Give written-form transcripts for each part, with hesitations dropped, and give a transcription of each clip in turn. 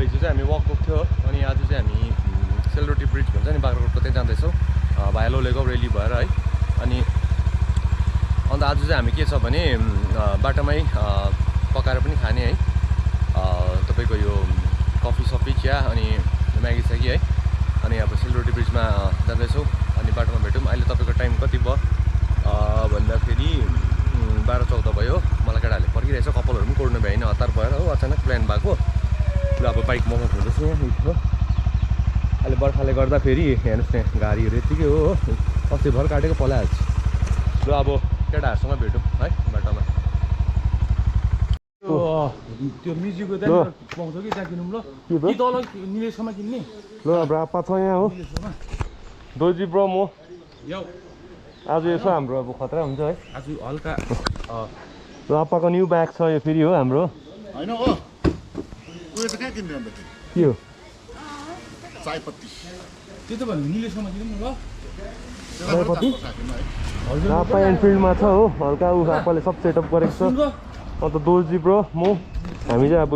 हिजो चाहिँ हामी वक गएको थियो अनि आज चाहिँ हामी सेलरोटी ब्रिज भन्छ नि बाग्राकोटको त्यहाँ जाँदैछौँ भाया लोलेको रेली भएर है। अनि अन्त आज चाहिँ हामी के छ भने बाटोमै पकाएर पनि खाने है तपाईँको यो कफी सफी चिया अनि म्यागी स्यागी है। अनि अब सेलरोटी ब्रिजमा जाँदैछौँ अनि बाटोमा भेटौँ। अहिले तपाईँको टाइम कति भयो भन्दाखेरि 12-14 भयो। मलाई केटाहरूले पर्खिरहेछ, कपालहरू पनि कोर्नु भ्याइन, हतार भएर हो अचानक प्लान भएको। ल अब बाइक मगाएको हुँदैछ यहाँ हो। अहिले बर्खाले गर्दा फेरि हेर्नुहोस् त्यहाँ गाडीहरू यतिकै हो अस्ति भर काटेको पलाइहाल्छ। ल अब केटाहरूसँग भेटौँ है बाटोमा। त्यो म्युजिकको दाम पाउँछ कि त्यहाँ किनौँ ल कि तल निलेशमा किन्ने। ल ब्रापा छ यहाँ हो दोजी ब्रो म आज यसो हाम्रो अब खतरा हुन्छ है आज हल्का ब्रापाको न्यू ब्याग छ यो फेरि हो हाम्रो हैन हो उयो त के किन्ने अन्त के हो चायपत्ती त्यो त भन्नु निलेशमा किनौँ ल चायपत्ती ब्रापा एनफिल्डमा छ हो हल्का ऊ आपाले सब सेटअप गरेको छ। अन्त दोजी ब्रो म हामी चाहिँ अब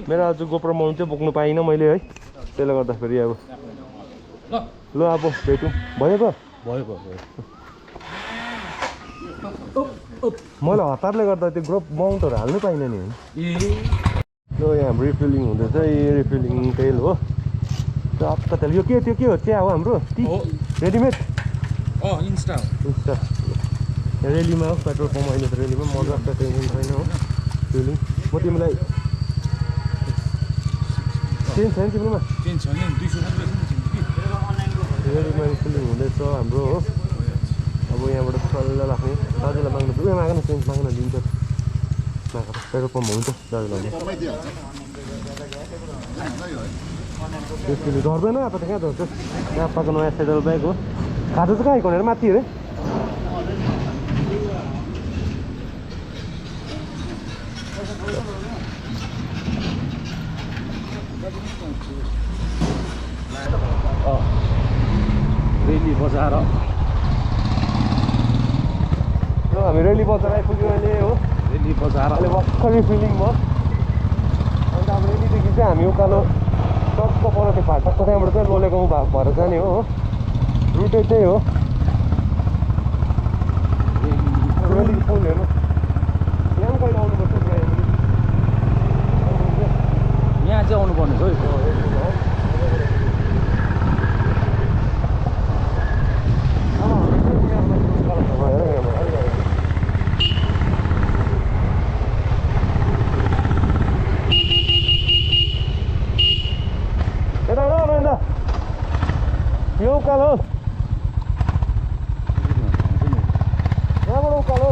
मेरो आज गोप्रो माउन्ट चाहिँ बोक्नु पाइनँ मैले है त्यसले गर्दाखेरि अब ल अब भेटौँ भयो मैले हतारले गर्दा त्यो ग्रुप माउन्टहरू हाल्नु पाइनँ नि ल यहाँ हाम्रो रिफिलिङ हुँदैछ यो रिफिलिङ तेल हो टक्क तेल यो के हो चिया हो हाम्रो टी रेडिमेड इन्स्टा रेलीमा हो पेट्रोल पम्प अहिले त रेलीमा मजाको टेन्सन छैन हो फिलिङ म तिमीलाई चेन्ज छैन तिम्रोमा चेन्ज छैन 200 रेलीमा रिफिलिङ हुँदैछ हाम्रो हो। अब यहाँबाट सल्लाह राख्ने दाजुलाई माग्नु उयो मागेन चेन्ज माग्न दिन्छ पेट्रोल पम्प हुन्छ दाजुलाई त्यसले झर्दैन अब त कहाँ झर्छ यहाँ पाएको नयाँ सेडल ब्याग हो खाजा चाहिँ कहाँ हिँडेर माथि अरे रेली बजार हामी रेली बजार आइपुग्यो अहिले हो रेली बजार अहिले भर्खर रिफिलिङ भयो। अन्त अब रेलीदेखि चाहिँ हामी उकालो टक्क पर त्यो फाटकको त्यहाँबाट चाहिँ लोले गाउँ भएर जाने हो रुटै त्यही हो। रेली फुल हेर्नु यहाँ पनि कहिले आउनुपर्छ यहाँ चाहिँ आउनुपर्ने छ है यो उकालो यहाँबाट उकालो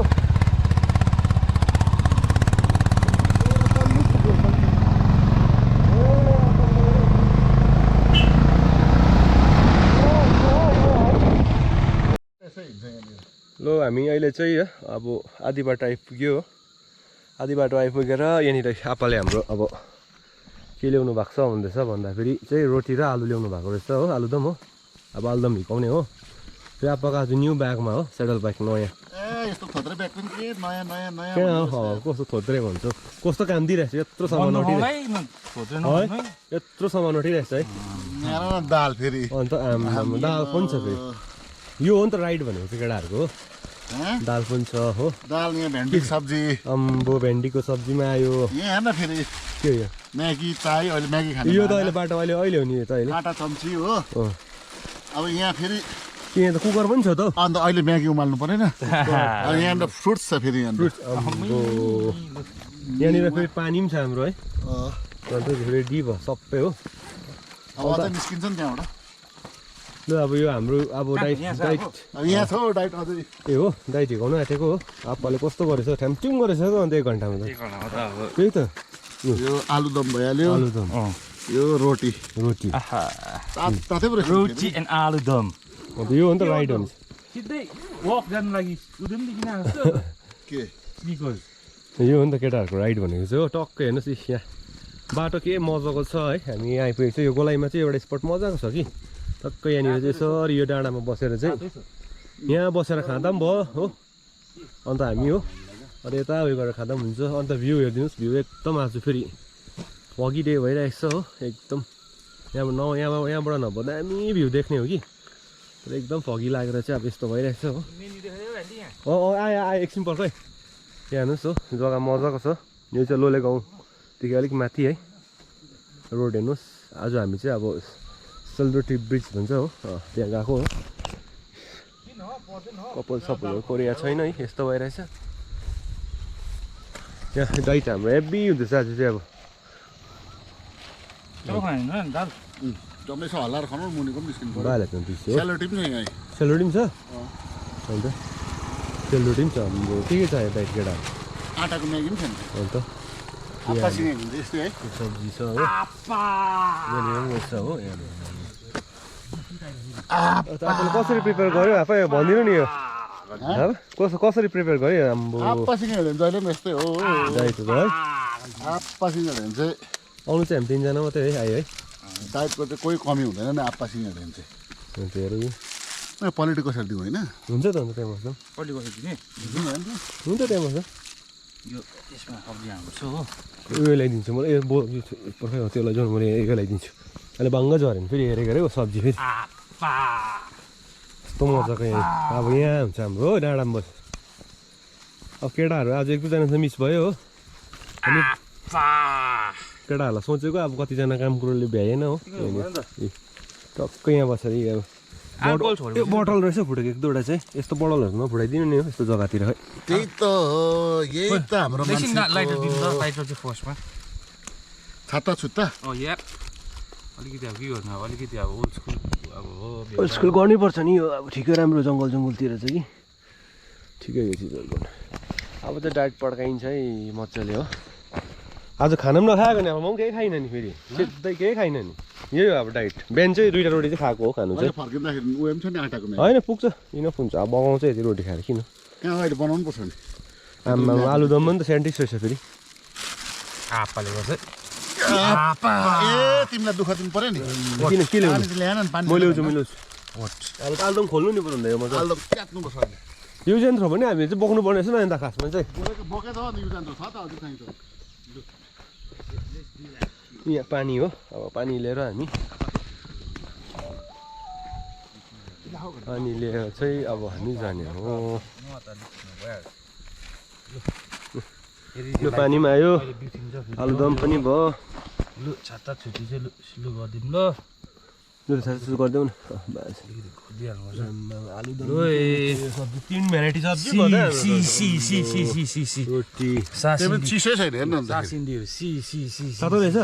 ल हामी अहिले चाहिँ अब आधी बाटो आइपुग्यो। आधी बाटो आइपुगेर यहाँनिर आपाले हाम्रो अब के ल्याउनु भएको छ भन्दैछ भन्दाखेरि चाहिँ रोटी र आलु ल्याउनु भएको रहेछ हो आलुदम हो। अब आलुदम हिर्काउने हो फेरि आपाको आज न्यू ब्यागमा हो सेडल ब्याग नयाँ यस्तो थोत्रे ब्याग पनि के नयाँ नयाँ नयाँ कस्तो थोत्रे भन्छ कस्तो काम दिइरहेछ यत्रो सामान यत्रो सामान उठिरहेछ है दाल फेरि अन्त दाल पनि छ फेरि यो हो नि त राइड भनेको चाहिँ केटाहरूको दाल पनि छ हो दाल यहाँ भेन्डीको सब्जी अम्बो भेन्डीको सब्जीमा आयो यहाँ हेर्न फेरि के हो म्यागी चाय अहिले म्यागी खाने यो त अहिले बाटो अहिले हो नि त अहिले आटा चम्ची हो अब यहाँ फेरि यहाँ त कुकर पनि छ त अन्त अहिले म्यागी उमाल्नु परेन यहाँ त फ्रुट्स छ फेरि यहाँनिर फेरि पानी पनि छ हाम्रो है अन्त रेडी भयो सबै हो अब अझै निस्किन्छ नि त्यहाँबाट ल अब यो हाम्रो अब डाइट यहाँ छ डाइट अझै ए हो डाइट हिर्काउनु आँटेको हो आप्पाले कस्तो गरेछ ठ्यामट्युङ गरेछ त अन्त 1 घन्टामा त त्यही त यो आलुदम भइहाल्यो आलुदम यो रोटी रोटी एन्ड आलुदम अन्त यो हो नि त राइड हुन्छ सिधै वक जानु लागि उदमदेखि आएको के यो हो नि त केटाहरूको राइड भनेको चाहिँ हो टक्कै हेर्नुहोस् यहाँ बाटो के मजाको छ है हामी यहाँ आइपुगेको छ यो गोलाइमा चाहिँ एउटा स्पट मजाको छ कि टक्कै यहाँनिर चाहिँ यसरी यो डाँडामा बसेर चाहिँ यहाँ बसेर खाँदा पनि भयो हो अन्त हामी हो अनि यता उयो गरेर खाँदा पनि हुन्छ अन्त भ्यू हेरिदिनुहोस् भ्यू एकदम आज फेरि फगी डे भइरहेको छ हो एकदम यहाँबाट नभए दामी भ्यू देख्ने हो कि तर एकदम फगी लागेर चाहिँ अब यस्तो भइरहेको छ हो आयो एकछिन पर्छ है यहाँ हेर्नुहोस् हो जग्गा मजाको छ यो चाहिँ लोले गाउँदेखि अलिक माथि है रोड हेर्नुहोस् आज हामी चाहिँ अब सेलरोटी ब्रिज भन्छ हो त्यहाँ गएको हो कपाल सपलहरू कोरिया छैन है यस्तो भइरहेछ यहाँ डाइट हाम्रो हेभी हुँदैछ आज चाहिँ अब जम्मै छ हल्लाएर खानु मुनिको पनि निस्किनु पर्यो बालेको पिस हो सेलरोटी पनि छ यहाँ सेलरोटी पनि छ अन्त सेलरोटी पनि छ हाम्रो के छ यो डाइट केटा आटाको म्यागी पनि छ नि अन्त आप्पा सिँगै हुन्छ यस्तै है सब्जी छ हो यहाँनिर पनि छ हो तपाईँले कसरी प्रिपेयर गर्यो आफै भनिदिनु नि यो कसरी प्रिपेयर गर्यो हाम्रो आप्पा सिँगै भने जहिले पनि यस्तै हो डाइटको है आप्पा सिँगै भने चाहिँ आउनु चाहिँ हामी तिनजना मात्रै है आयो है डाइटको चाहिँ कोही कमी हुँदैन नि आप्पा सिँगै भने चाहिँ अन्त हेरौँ पलेटी कसरी दिउँ होइन हुन्छ त अन्त त्यहाँ बस्छ पल्ली कसरी दिने हुन्छ त्यहाँ बस्छ यो यसमा सब्जी हाम्रो छ हो उयो ल्याइदिन्छु मलाई यो पर्खै हो त्यो लैजाउनु मैले यो ल्याइदिन्छु अहिले भङ्ग झऱ्यो भने फेरि हेरेको हेरेको सब्जी फेरि यस्तो मजाको यहाँ अब यहाँ हुन्छ हाम्रो हो डाँडामा बस्छ अब केटाहरू आज एक दुईजना चाहिँ मिस भयो हो अनि केटाहरूलाई सोचेको अब कतिजना काम कुरोले भ्याएन हो टक्कै यहाँ बसेर अब यो बोटल रहेछ फुटेको एक दुईवटा चाहिँ यस्तो बोटलहरू नफुटाइदिनु नि हो यस्तो जग्गातिर है त्यही त हो यही त हाम्रो लाइटर दिनु त लाइटर चाहिँ फर्स्टमा छाता छुत्ता अलिकति अब के गर्नु अब अलिकति अब ओल्ड स्कुल अब हो ओल्ड स्कुल गर्नैपर्छ नि यो अब ठिकै राम्रो जङ्गलतिर चाहिँ कि ठिकै यो चिजहरू गर्नु अब चाहिँ डाइट पड्काइन्छ है मजाले हो आज खाना पनि नखाएको नि अब म पनि केही खाइनँ नि फेरि सिधै केही खाइनँ नि यही हो अब डाइट बिहान चाहिँ 2टा रोटी चाहिँ खाएको हो खानु चाहिँ फर्किँदाखेरि उयो पनि छ नि आटाको म्यागी होइन पुग्छ इनफ हुन्छ अब बगाउँछ यति रोटी खाएर किन कहाँ अहिले बनाउनु पर्छ नि आमा आलुदम पनि त सेन्टिक्स रहेछ फेरि आप्पाले गर्छ ए तिमीलाई दुःख दिनु पर्यो नि किन के ल्याउनु ल्याएन नि पानी म ल्याउँछु आलुदम खोल्नु नि पर्यो यो मजा आलुदम क्याट्नुपर्छ अहिले युज एन्ड थ्रो भने हामीले चाहिँ बोक्नु पर्ने रहेछ नि अन्त खासमा चाहिँ बोके त युज एन्ड थ्रो छ त अझै चाहिन्छ यहाँ पानी हो अब पानी लिएर हामी पानी लिएर चाहिँ अब हामी जाने हो यो पानीमा आयो आलुदम पनि भयो लु छाता छुट्टी चाहिँ लु गरिदिउँ ल लु छाता गरिदेऊ न आलुदम सब्जी 3 भेराइटी सब्जी रोटी चिसै छैन हेर्नु न तातो रहेछ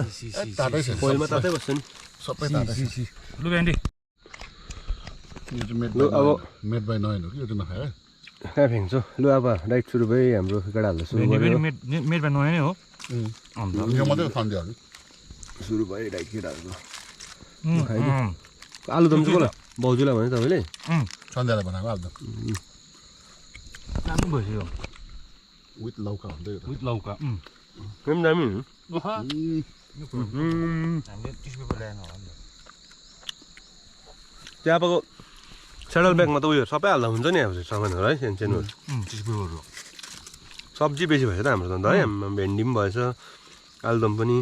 तातै छ कोइलमा तातै बस्छ नि सबै तातै छ लु ब्यान्डी यो चाहिँ मेड बाई नयन हो कि यो चाहिँ नखाए कहाँ फ्याँक्छौ लु अब डाइट सुरु भयो हाम्रो केटाहरूले सुरु गर्यो मेड बाई नयाँ नै हो यो मात्रै सन्ध्याहरू सुरु भयो डाइट केटाहरूको आलुदम चाहिँ कसलाई भाउजूलाई भने तपाईँले सन्ध्यालाई बनाएको आलुदम राम्रो भइसक्यो विथ लौका हुँदै विथ लौका पनि दामी हामीले टिस्यु पेपर ल्याएन होला नि चियापाको सेडल ब्यागमा त उयो सबै हाल्दा हुन्छ नि अब सामानहरू है सानो सानोहरू टिस्यु पेपरहरू सब्जी बेसी भएछ त हाम्रो त अन्त है भेन्डी पनि भएछ आलुदम पनि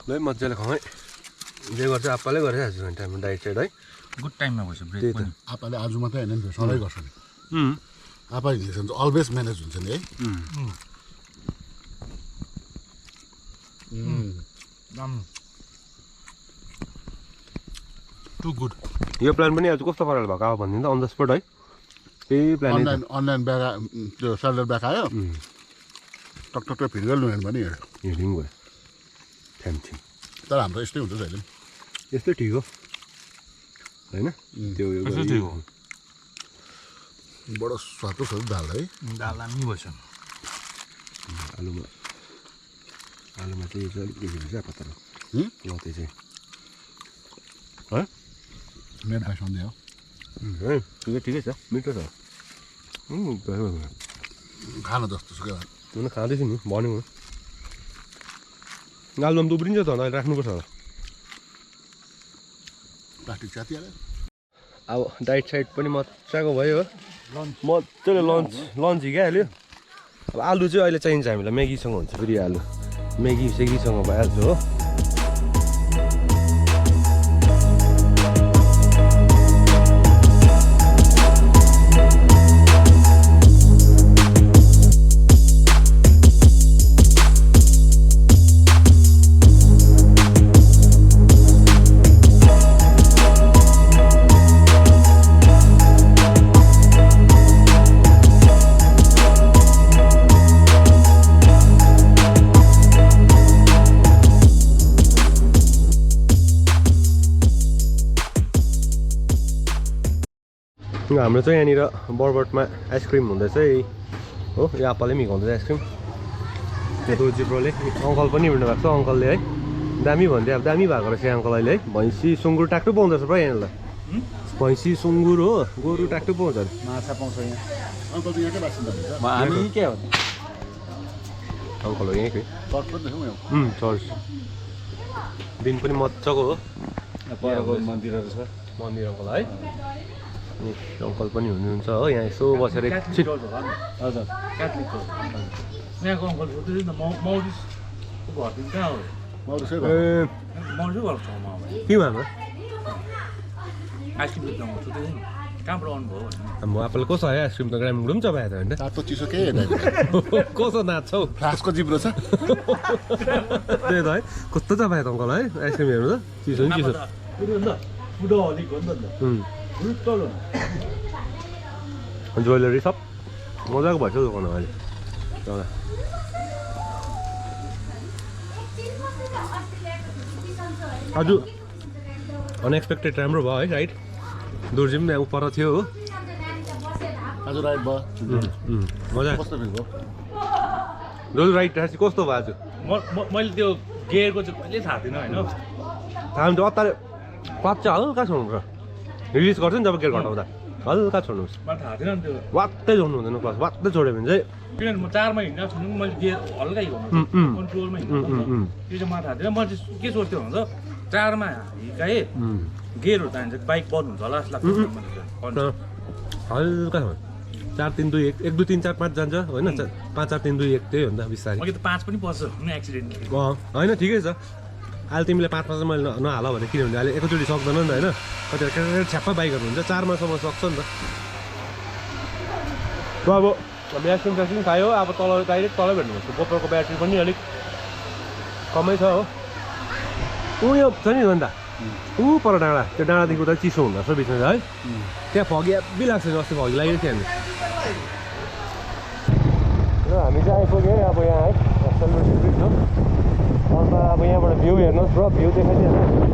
ल मजाले खाउँ है जे गर्छ आप्पाले गरिरहेको छु टाइममा डाइट साइड है गुड टाइममा भएछ ब्रेक त्यही त पनि आपाले आज मात्रै होइन नि सधैँ गर्छ नि आपाले हिँड्छ भने अलवेज म्यानेज हुन्छ नि है टु गुड यो प्लान पनि आज कस्तो पाराले भएको अब भनिदिनु त अन द स्पट है त्यही प्लान अनलाइन ब्याग त्यो सेलर ब्याग आयो टक फिर्गल नुहान पनि हिँडिङ भयो थ्याङ्क तर हाम्रो यस्तै हुन्छ जहिले यस्तै ठिक हो होइन त्यो बडो स्वादको छ दाल है दाल दामी भएछ आलुमा चाहिँ यो चाहिँ अलिक बेसी भएछ पत्ता लते चाहिँ है मेरो भाइ सन्ध्या हो ठिकै छ मिठो छ खान जस्तो छ क्या हुन खाँदैछु नि भन्यो आलुदम त उब्रिन्छ त अहिले राख्नुपर्छ प्लास्टिक च्यातिहाल्यो अब डाइट साइड पनि मजाको भयो मजाले लन्च हिँडिहाल्यो अब आलु चाहिँ अहिले चाहिन्छ हामीलाई म्यागीसँग हुन्छ फेरि आलु मेगी सेगीसँग भइहाल्छ हो हाम्रो चाहिँ यहाँनिर बरबटमा आइसक्रिम हुँदैछ है हो यो आप्पाले पनि हिँड्दैछ आइसक्रिम त्यो दुजिब्रोले अङ्कल पनि हिँड्नु भएको छ अङ्कलले है दामी भन्दै अब दामी भएको रहेछ अङ्कल अहिले है भैँसी सुँगुर टाक्टु पाउँदो रहेछ प्रायः यहाँनिर भैँसी सुँगुर हो गोरु टाक्टु पाउँछ माछा पाउँछ यहाँ अङ्कल त यहाँकै बासिन्दा हुन्छ हामी के हो अङ्कल हो यहीँकै चर्च पनि देख्यौँ यहाँ चर्च दिन पनि मजाको हो परको मन्दिरहरू छ मन्दिर अङ्कल है अनि अङ्कल पनि हुनुहुन्छ हो यहाँ यसो बसेर एकछिन हजुर क्याथोलिक चर्च यहाँको अङ्कल सोध्दै न मौरिस घरदेखि कहाँ हो मौरिसै ए मौरिसै घर ठाउँमा हो के हाम्रो आइसक्रिम ठाउँमा सोध्दै कहाँबाट आउनुभयो भने हाम्रो आप्पाले कस्तो आयो आइसक्रिम त ग्रामीण पनि चपाएको छ होइन तातो चिसो केही हेर्दैन कस्तो नाच्छौ फ्लास्कको जिब्रो छ त्यही त है कस्तो चपाएको त अङ्कल है आइसक्रिम हेर्नु त चिसो नि चिसो बुढो अलिक हो नि त ज्वेलरी सब मजाको भएछ दोकानमा अहिले एउटा आज अनएक्सपेक्टेड राम्रो भयो है राइट दुर्जी पनि ऊ पर थियो हो आज राइड भयो मजा कस्तो फिल भयो रोल राइट चाहिँ कस्तो भयो आज मैले त्यो गेयरको चाहिँ कहिले थाहा थिएन होइन थाहा हुन्छ अत्ताले पाच्चा हल्का छोड्नुपर्छ रिलिज गर्छ नि जब गेयर घटाउँदा हल्का छोड्नुहोस् मलाई थाहा थिएन नि त्यो वात्तै छोड्नु हुँदैन क्लास वात्तै छोड्यो भने चाहिँ किनभने म 4मा हिँड्दा छु मैले गेयर हल्का हिँड्नु कन्ट्रोलमा हिँड्नु त्यो चाहिँ मलाई थाहा थिएन मैले चाहिँ के सोच्थेँ भन्दा 4मा हिँडाएँ गेयरहरू जान्छ बाइक बन्द हुन्छ होला जस्तो लाग्छ हल्का छ 4 3 2 1 1 2 3 4 5 जान्छ होइन 5 4 3 2 1 त्यही हो नि त बिस्तारै अघि त 5 पनि पर्छ एक्सिडेन्टली होइन ठिकै छ अहिले तिमीले 5 चाहिँ मैले नहाल भने किनभने अहिले एकैचोटि सक्दैन नि त होइन कतिवटा छ्याप्पै बाइकहरू हुन्छ 4मासम्म सक्छ नि त अब आइसक्रिम साइसक्रिम खायो अब तल डाइरेक्ट तलै भेट्नुपर्छ गोप्रोको ब्याट्री पनि अलिक कमै छ हो ऊ यो छ नि अन्त ऊ पर डाँडा त्यो डाँडादेखि उता चिसो हुँदो रहेछ बिचमा है त्यहाँ फगी हेब्बी लाग्छ अस्ति फगी लागेको थियो हामी चाहिँ आइपुग्यो है अब यहाँ है सेलरोटी ब्रिज हो अन्त अब यहाँबाट भ्यू हेर्नुहोस् र भ्यू देखाइदिइहाल्नु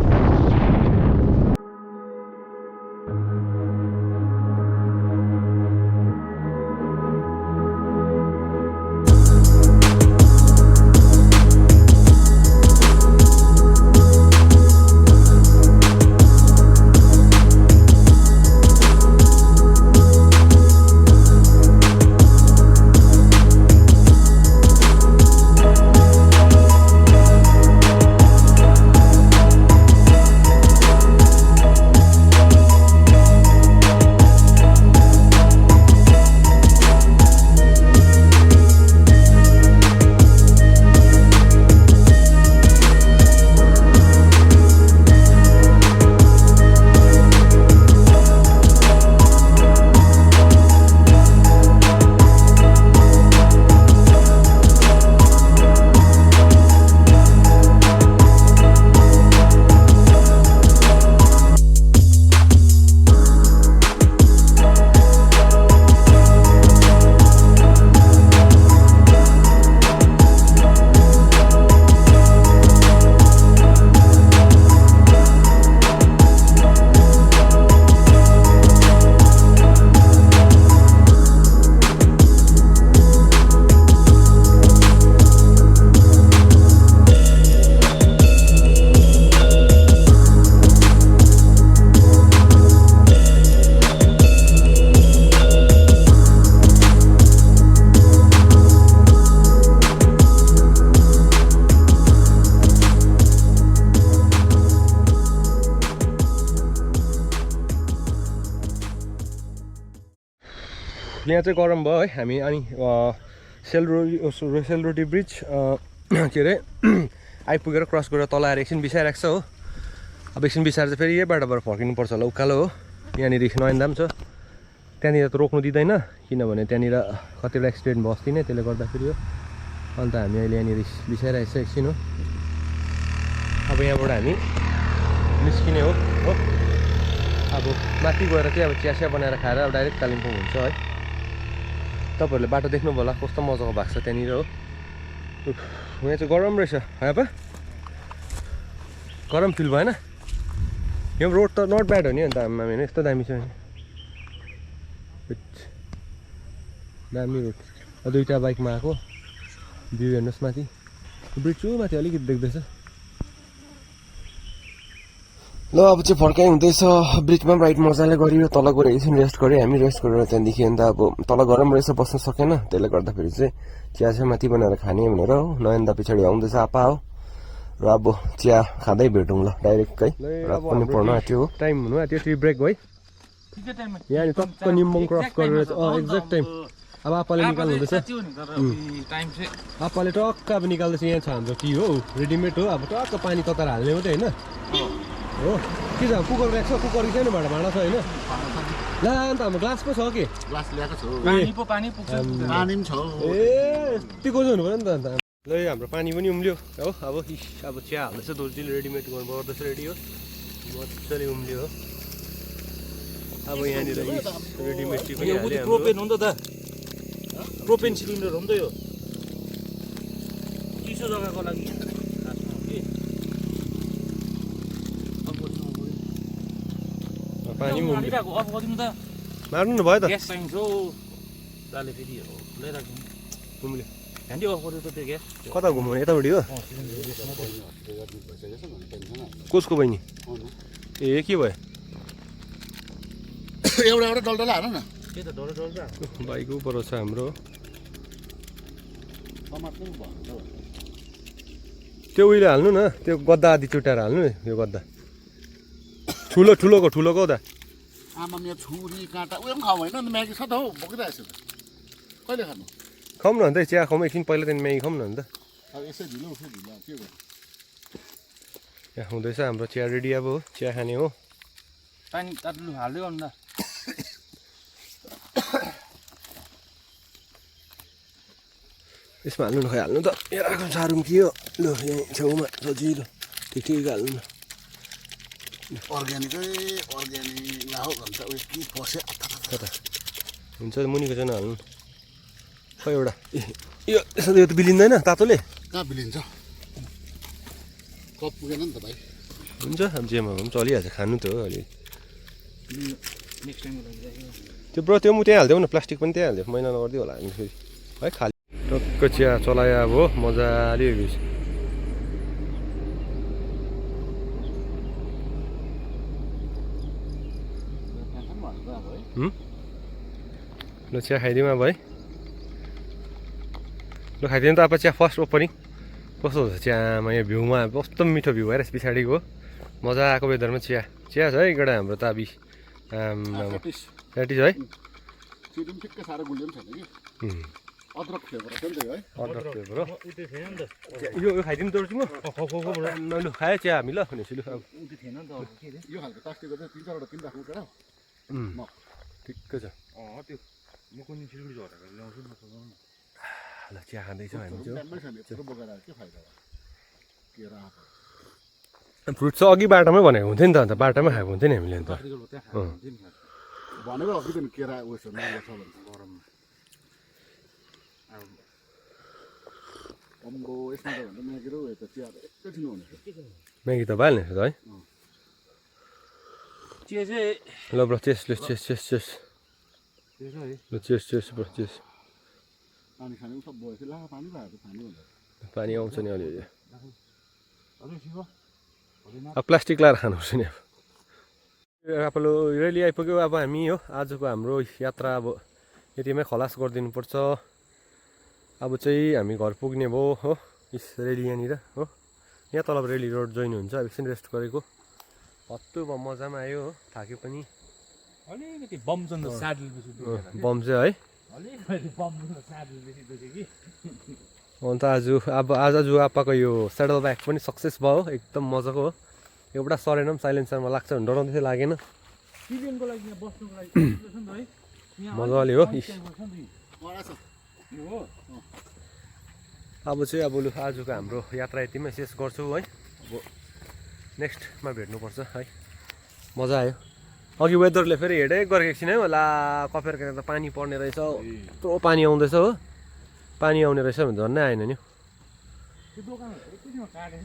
यहाँ चाहिँ गरम भयो है हामी अनि सेलरोटी ब्रिज के अरे आइपुगेर क्रस गरेर तल आएर एकछिन बिसाइरहेको छ हो। अब एकछिन बिसाएर चाहिँ फेरि यही बाटोबाट फर्किनुपर्छ होला उकालो हो। यहाँनिर नयनदा पनि छ, त्यहाँनिर त रोक्नु दिँदैन किनभने त्यहाँनिर कतिवटा एक्सिडेन्ट भयो अस्ति नै, त्यसले गर्दाखेरि हो। अन्त हामी अहिले यहाँनिर बिसाइरहेको छ एकछिन हो। अब यहाँबाट हामी निस्किने हो। अब माथि गएर चाहिँ अब चिया बनाएर खाएर अब डाइरेक्ट कालिम्पोङ हुन्छ है। तपाईँहरूले बाटो देख्नुभयो होला कस्तो मजाको भएको छ त्यहाँनिर हो। यहाँ चाहिँ गरम रहेछ है पा, गरम फिल भएन? यो रोड त नट ब्याड हो नि अन्त आमा होइन, यस्तो दामी छ दामी रोड। दुईवटा बाइकमा आएको भ्यू हेर्नुहोस् माथि, ब्रिज माथि अलिकति देख्दैछ। ल अब चाहिँ फर्काइ हुँदैछ, ब्रिजमा पनि राइड मजाले गरियो, तल गएर एकछिन रेस्ट गऱ्यो हामी। रेस्ट गरेर त्यहाँदेखि अन्त अब तल गरम रहेछ बस्न सकेन, त्यसले गर्दाखेरि चाहिँ चिया चाहिँ माथि बनाएर खाने भनेर हो। नयनदा पछाडि आउँदैछ आपा हो, र अब चिया खाँदै भेटौँ ल डाइरेक्ट है। रात पनि पर्न आँट्यो हो, टाइम हुनु आँट्यो, टी ब्रेक है यहाँ टक्क निम्बोङ क्रस गरेर एक्ज्याक्ट टाइम। अब आप्पाले निकाल्नु हुँदैछ, आप्पाले टक्क अब निकाल्दैछ। यहाँ छ हाम्रो टी हो, रेडिमेड हो। अब टक्क पानी तताएर हाल्ने मात्रै होइन हो। के छ कुकर ल्याएको छ? कुकर कि सानो भाँडा छ होइन? ला अन्त हाम्रो ग्लास पो छ कि? ग्लास ल्याएको छु, पानी पुग्छ, पानी पनि छ। ए यति कोही हुनु पऱ्यो नि त अन्त। ल हाम्रो पानी पनि उम्ल्यो हो। अब चिया हाल्दैछ दोर्जीले, रेडिमेड गर्दैछ रेडी हो, मजाले उम्ल्यो हो। अब यहाँनिर रेडिमेड टी पनि हाल्यो। प्रोपेन हो नि त दा, प्रोपेन सिलिन्डर हो नि त यो, चिसो जग्गाको लागि पानी पनि उम्ल्यो। अफ गरिदिनु त, मार्नु न भयो त, ग्यास चाहिन्छ हौ दाले फेरि खुलाइराख्नु उम्ल्यो। झन्डै अफ गरिदियो त त्यो ग्यास। कता घुमाउने? यतापट्टि हो। कसको बहिनी? ए के भयो? एउटा एउटा डल्डला हाल न, त्यही त डल्लो डल्लो बाइक ऊपर छ हाम्रो। त्यो उहिले हाल्नु न, त्यो गद्दा आदि चुटाएर हाल्नु यो गद्दा। ठुलोको हो दा। आमा यहाँ छुरी काँटा उयो पनि खाऊ होइन, अन्त म्यागी छ त हौ, बोकिरहेको छु त। कहिले खानु? खाऊँ न अन्त चिया खाऊँ एकछिन, पहिला त्यहाँदेखि म्यागी खाऊँ न अन्त। अब यसै ढिलो उसै ढिलो के गर्नु? यहाँ हुँदैछ हाम्रो चिया रेडी अब हो, चिया खाने हो। पानी तात्नु हाल्दै अन्त यसमा हाल्नु न, खै हाल्नु त यहाँ साह्रो के हो। ल यहीँ छेउमा सजिलो ठिक हाल्नु न। अर्ग्यानिक ला हो भन्छ उयो के फस्यो। कता हुन्छ मुनिको चाहिँ नहाल्नु खै एउटा। यो त बिलिँदैन तातोले, कहाँ बिलिन्छ? कप पुगेन नि त भाइ। हुन्छ अब जेमा पनि चलिहाल्छ, खानु त हो अलि। नेक्स्ट टाइम त्यो ब्रो त्यो म त्यहाँ हालिदेऊ न, प्लास्टिक पनि त्यहाँ हालिदियो, मैला नगरिदियो होला हामी फेरि है। खाली टक्क चिया चलायो अब हो, मजाले रहेछ। ल चिया खाइदिउँ अब है। ल खाइदिउँ त अब चिया। फर्स्ट ओपनिङ कस्तो हुन्छ चियामा? यहाँ भ्यूमा कस्तो मिठो भ्यू भइरहेछ पछाडिको, मजाको वेदरमा चिया छ है। एउटा हाम्रो ताबी प्याटिस है, चिनी पनि ठिक्कै साह्रो गुलियो पनि छैन कि, अदरक फ्लेभर छ नि त है। अदरक फ्लेभर हो। यो खाइदिउँ त म ल खायो चिया हामी। ल भनेपछि लु अब यो खालको प्लास्टिकको चाहिँ 3-4वटा किनिराख्नु पर्यो। ठिक्कै छ। त्यो म कुनै सिलगढी झरेर ल्याउँछु न त। ल चिया खाँदैछौँ हामी चाहिँ। दाममै छ नि, यत्रो बोकेर के फाइदा भयो? केरा फ्रुट चाहिँ अघि बाटोमै भनेको हुन्थ्यो नि त, अन्त बाटोमै खाएको हुन्थ्यो नि हामीले अन्त। भनेको अघि पनि केरा उयो नर्मल छ भने गरममा अम्बो। यसमा त भन्दा म्यागी र उयो त चिया एकैछिन हुने म्यागी त भइहाल्ने त है। चिया चाहिँ ल ब्रो चेस ल चेस ब्रो चेस। पानी खाने पनि सब भयो। ला पानी लगाएको पानी हुन्छ, पानी आउँछ नि अलिअलि। अब प्लास्टिक लगाएर खानुपर्छ नि अब। रेली आइपुग्यो अब हामी हो। आजको हाम्रो यात्रा अब यतिमै खलास गरिदिनुपर्छ। अब चाहिँ हामी घर पुग्ने भयो हो। रेली यहाँनिर हो, यहाँ तल रेली रोड जोइन हुन्छ। अब एकछिन रेस्ट गरेको हत्तु भयो, मजामा आयो हो। थाक्यो पनि अलिकति बम चन्द साडल बेसी बम चाहिँ है। अलिकति बम चन्द साडल बेसी कि अन्त आज आप्पाको यो सेडल ब्याग पनि सक्सेस भयो एकदम मजाको हो एउटा सरेन पनि साइलेन्सरमा लाग्छ भने डराउँदै थियो लागेन सिबिएनको लागि यहाँ बस्नुको लागि सजिलो छ नि त है यहाँ मजाले हो कडा छ यो हो अब चाहिँ अब लु आजको हाम्रो यात्रा यतिमै शेष गर्छु है अब नेक्स्टमा भेट्नुपर्छ है मजा आयो अघि वेदरले फेरि हेडेक गरेको एकछिन है होला कफेरको त पानी पर्ने रहेछ यत्रो पानी आउँदैछ हो पानी आउने रहेछ भने झन्नै आएन नि त्यो दोकानहरू एकैछिनमा काटेर